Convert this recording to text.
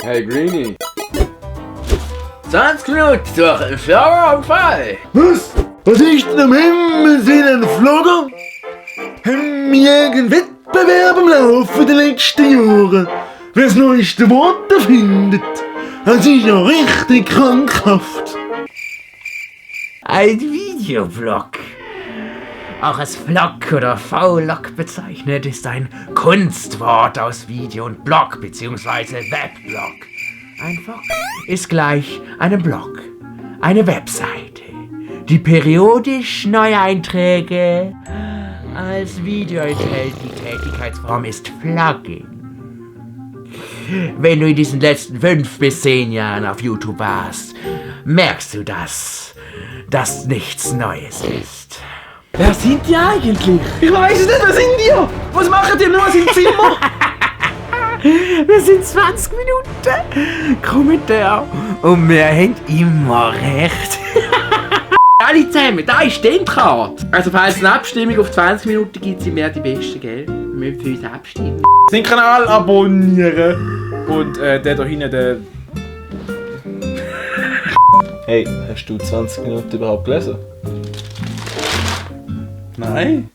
Hey Greenie. 20 Minuten durch einen Flogger am Fall. Was? Was ist denn am Himmel ein Flogger? Haben wir irgendeinen Wettbewerb am Laufen der letzten Jahre? Wer das neueste Wort erfindet? Das ist ja richtig krankhaft. Ein Videoblog, auch als Vlog oder V-Log bezeichnet, ist ein Kunstwort aus Video und Blog bzw. Webblog. Ein Vlog ist gleich einem Blog, eine Webseite, die periodisch neue Einträge als Video enthält. Die Tätigkeitsform ist Vlogging. Wenn du in diesen letzten 5 bis 10 Jahren auf YouTube warst, merkst du dass nichts Neues ist. Wer sind die eigentlich? Ich weiß es nicht, wer sind die? Was machen die nur im Zimmer? Wir sind 20 Minuten Kommentar und wir haben immer recht. Alle zusammen, da ist die Endcard. Also falls es eine Abstimmung auf 20 Minuten gibt, sind wir die Besten, gell? Wir müssen für uns abstimmen. Den Kanal abonnieren. Und der da hinten, der... Hey, hast du 20 Minuten überhaupt gelesen? Nein.